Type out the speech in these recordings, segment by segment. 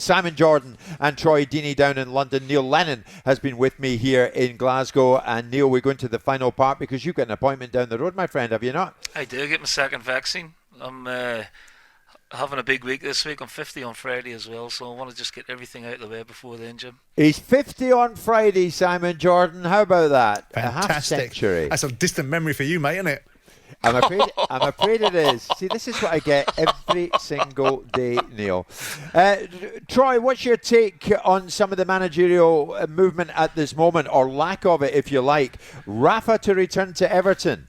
Simon Jordan and Troy Deeney down in London. Neil Lennon has been with me here in Glasgow. And Neil, we're going to the final part because you've got an appointment down the road, my friend, have you not? I do get my second vaccine. I'm having a big week this week. I'm 50 on Friday as well, so I want to just get everything out of the way before then, Jim. He's 50 on Friday, Simon Jordan. How about that? Fantastic. A half century. That's a distant memory for you, mate, isn't it? I'm afraid it is. See, this is what I get every single day, Neil. Troy, what's your take on some of the managerial movement at this moment, or lack of it, if you like? Rafa to return to Everton.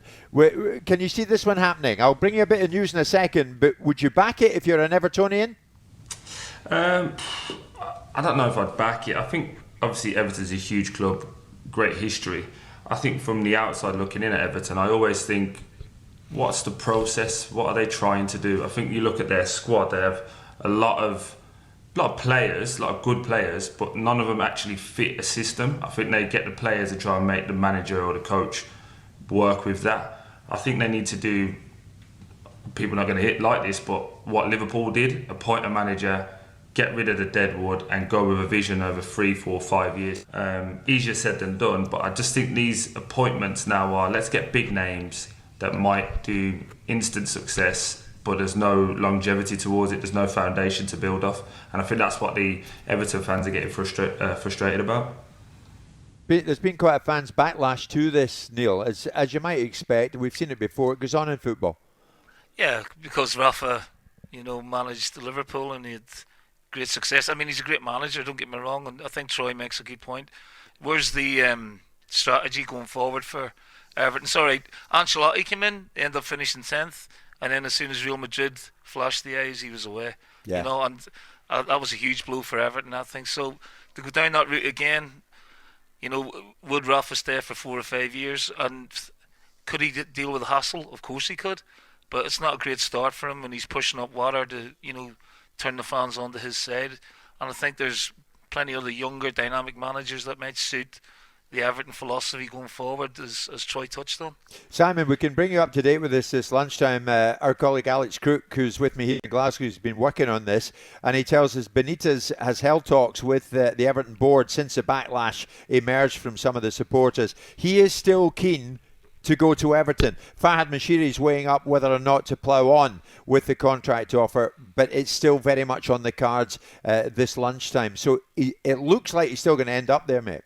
Can you see this one happening? I'll bring you a bit of news in a second, but would you back it if you're an Evertonian? I don't know if I'd back it. I think, obviously, Everton's a huge club, great history. I think from the outside looking in at Everton, I always think, what's the process? What are they trying to do? I think you look at their squad, they have a lot of players, a lot of good players, but none of them actually fit a system. I think they get the players to try and make the manager or the coach work with that. I think they need to do, people are not going to hit like this, but what Liverpool did, appoint a manager, get rid of the deadwood and go with a vision over 3, 4, 5 years. Easier said than done, but I just think these appointments now are, let's get big names that might do instant success, but there's no longevity towards it, there's no foundation to build off. And I think that's what the Everton fans are getting frustrated about. There's been quite a fans' backlash to this, Neil. As you might expect, we've seen it before, it goes on in football. Yeah, because Rafa, managed Liverpool and he had great success. I mean, he's a great manager, don't get me wrong, and I think Troy makes a good point. Where's the strategy going forward for Everton? Sorry, Ancelotti came in, ended up finishing 10th, and then as soon as Real Madrid flashed the eyes, he was away. Yeah. And that was a huge blow for Everton, I think. So to go down that route again, would Rafa stay for 4 or 5 years? And could he deal with the hassle? Of course he could, but it's not a great start for him when he's pushing up water to, turn the fans onto his side. And I think there's plenty of other younger, dynamic managers that might suit the Everton philosophy going forward, as Troy touched on. Simon, we can bring you up to date with this lunchtime. Our colleague Alex Crook, who's with me here in Glasgow, has been working on this, and he tells us Benitez has held talks with the Everton board since the backlash emerged from some of the supporters. He is still keen to go to Everton. Fahad Mashiri is weighing up whether or not to plough on with the contract offer, but it's still very much on the cards this lunchtime. So it looks like he's still going to end up there, mate.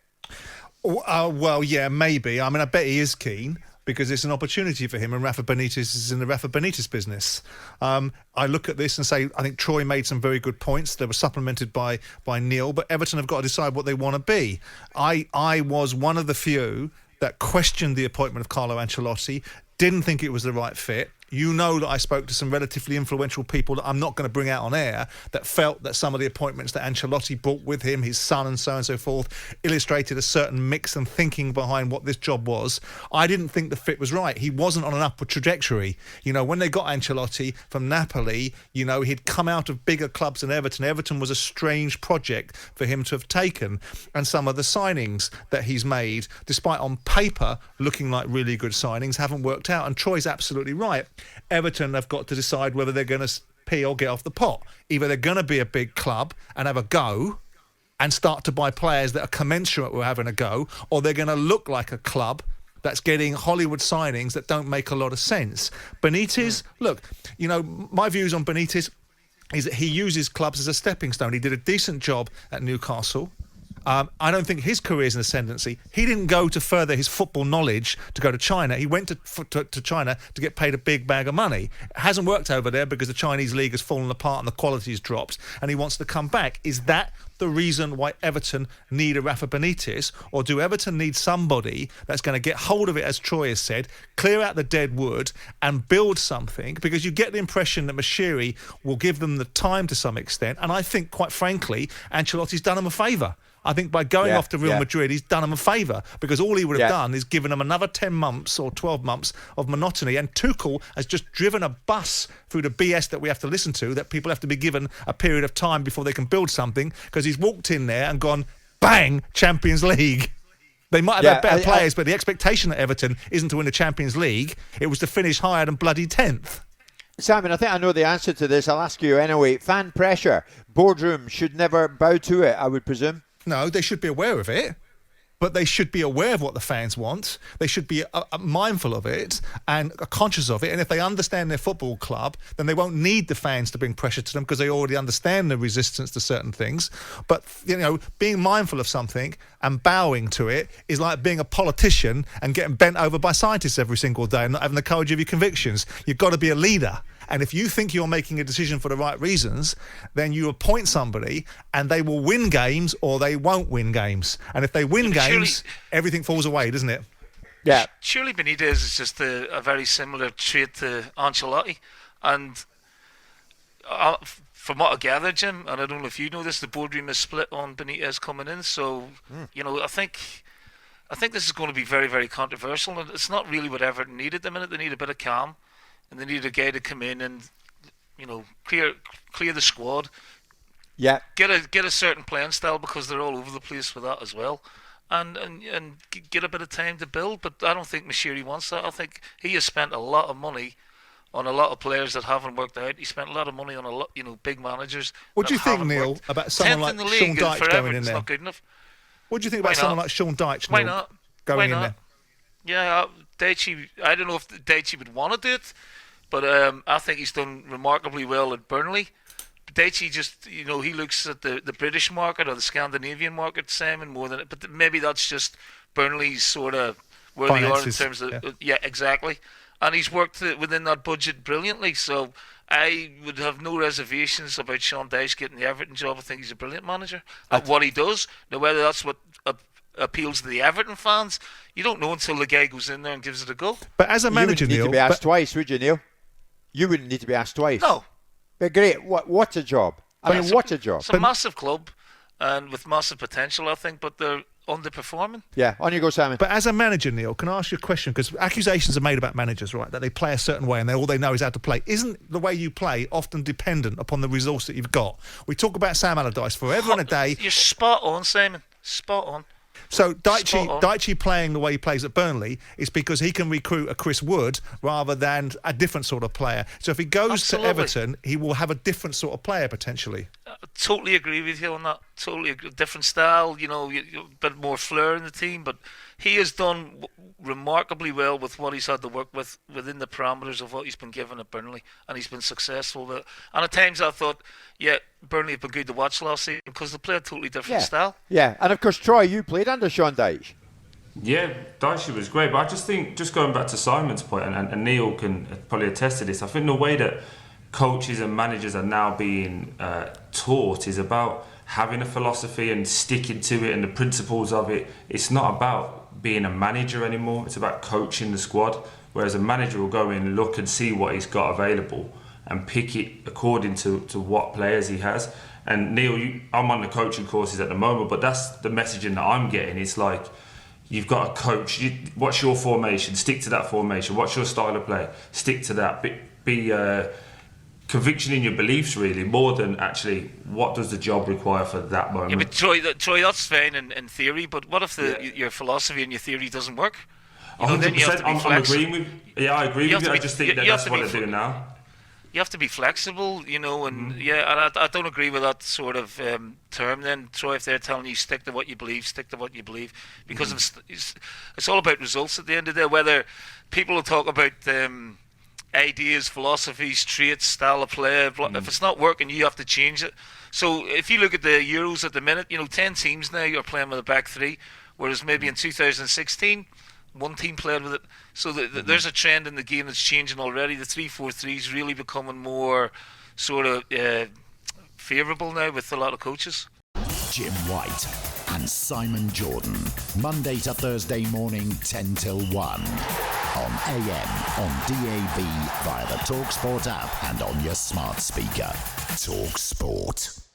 Well, yeah, maybe. I mean, I bet he is keen because it's an opportunity for him, and Rafa Benitez is in the Rafa Benitez business. I look at this and say, I think Troy made some very good points. They were supplemented by Neil, but Everton have got to decide what they want to be. I was one of the few that questioned the appointment of Carlo Ancelotti, didn't think it was the right fit. You know that I spoke to some relatively influential people that I'm not going to bring out on air that felt that some of the appointments that Ancelotti brought with him, his son and so on and so forth, illustrated a certain mix and thinking behind what this job was. I didn't think the fit was right. He wasn't on an upward trajectory. When they got Ancelotti from Napoli, he'd come out of bigger clubs than Everton. Everton was a strange project for him to have taken. And some of the signings that he's made, despite on paper looking like really good signings, haven't worked out. And Troy's absolutely right. Everton have got to decide whether they're going to pee or get off the pot. Either they're going to be a big club and have a go and start to buy players that are commensurate with having a go, or they're going to look like a club that's getting Hollywood signings that don't make a lot of sense. Benitez, look, my views on Benitez is that he uses clubs as a stepping stone. He did a decent job at Newcastle. I don't think his career is an ascendancy. He didn't go to further his football knowledge to go to China. He went to China to get paid a big bag of money. It hasn't worked over there because the Chinese league has fallen apart and the quality's dropped, and he wants to come back. Is that the reason why Everton need a Rafa Benitez? Or do Everton need somebody that's going to get hold of it, as Troy has said, clear out the dead wood and build something? Because you get the impression that Mashiri will give them the time to some extent, and I think, quite frankly, Ancelotti's done them a favour. I think by going off to Real Madrid, he's done them a favour, because all he would have done is given them another 10 months or 12 months of monotony. And Tuchel has just driven a bus through the BS that we have to listen to, that people have to be given a period of time before they can build something, because he's walked in there and gone, bang, Champions League. They might have had better players, but the expectation at Everton isn't to win the Champions League. It was to finish higher than bloody 10th. Simon, I think I know the answer to this. I'll ask you anyway. Fan pressure. Boardroom should never bow to it, I would presume. No, they should be aware of it. But they should be aware of what the fans want. They should be mindful of it and conscious of it. And if they understand their football club, then they won't need the fans to bring pressure to them because they already understand the resistance to certain things. But, being mindful of something and bowing to it is like being a politician and getting bent over by scientists every single day and not having the courage of your convictions. You've got to be a leader. And if you think you're making a decision for the right reasons, then you appoint somebody and they will win games or they won't win games. And if they win games, everything falls away, doesn't it? Yeah. Surely Benitez is just a very similar trait to Ancelotti. And from what I gather, Jim, and I don't know if you know this, the boardroom is split on Benitez coming in. So, I think this is going to be very, very controversial. And it's not really what Everton needed at the minute. They need a bit of calm. And they need a guy to come in and, clear the squad. Yeah. Get a certain playing style because they're all over the place with that as well, and get a bit of time to build. But I don't think Moshiri wants that. I think he has spent a lot of money on a lot of players that haven't worked out. He spent a lot of money on a lot, big managers. What do you think, Neil, about someone like Sean Dyche going in there? Not good enough. What do you think about someone like Sean Dyche? Why not? Going in there? Yeah, Dyche. I don't know if Dyche would want to do it. But I think he's done remarkably well at Burnley. Dyche just, he looks at the British market or the Scandinavian market, Simon, more than it. But maybe that's just Burnley's sort of where Finances, they are in terms of... Yeah, exactly. And he's worked within that budget brilliantly. So I would have no reservations about Sean Dyche getting the Everton job. I think he's a brilliant manager at what he does. Now, whether that's what appeals to the Everton fans, you don't know until the guy goes in there and gives it a go. But as a manager, you wouldn't need to be asked twice, would you, Neil? You wouldn't need to be asked twice. No. But great. What a job. What a job. It's a massive club and with massive potential, I think, but they're underperforming. Yeah, on you go, Simon. But as a manager, Neil, can I ask you a question? Because accusations are made about managers, right, that they play a certain way and all they know is how to play. Isn't the way you play often dependent upon the resource that you've got? We talk about Sam Allardyce forever and a day. You're spot on, Simon. Spot on. So Dyche playing the way he plays at Burnley is because he can recruit a Chris Wood rather than a different sort of player. So if he goes to Everton, he will have a different sort of player potentially. Totally agree with you on that. Totally agree. Different style, a bit more flair in the team, but he has done remarkably well with what he's had to work with within the parameters of what he's been given at Burnley, and he's been successful with it. And at times I thought, Burnley have been good to watch last season because they play a totally different style. Yeah, and of course, Troy, you played under Sean Dyche. Yeah, Dyche was great, but I just think, just going back to Simon's point, and Neil can probably attest to this, I think the way that coaches and managers are now being taught is about having a philosophy and sticking to it and the principles of it. It's not about being a manager anymore, it's about coaching the squad, whereas a manager will go in, look and see what he's got available and pick it according to what players he has. And Neil, I'm on the coaching courses at the moment, but that's the messaging that I'm getting. It's like, you've got a coach, what's your formation? Stick to that formation. What's your style of play? Stick to that. Be conviction in your beliefs, really, more than actually what does the job require for that moment. Yeah, but Troy, that's fine in theory, but what if your philosophy and your theory doesn't work? 100%, I'm agreeing with. Yeah, I agree with you. I just think that's what they're doing now. You have to be flexible, and and I don't agree with that sort of term. Then, Troy, if they're telling you stick to what you believe, because it's all about results at the end of the day. Whether people will talk about ideas, philosophies, traits, style of play, if it's not working, you have to change it. So, if you look at the Euros at the minute, 10 teams now are playing with a back three, whereas maybe in 2016. One team played with it, so there's a trend in the game that's changing already. The 3-4-3 is really becoming more sort of favourable now with a lot of coaches. Jim White and Simon Jordan, Monday to Thursday morning 10 till 1 on AM, on DAB, via the talkSPORT app and on your smart speaker. talkSPORT.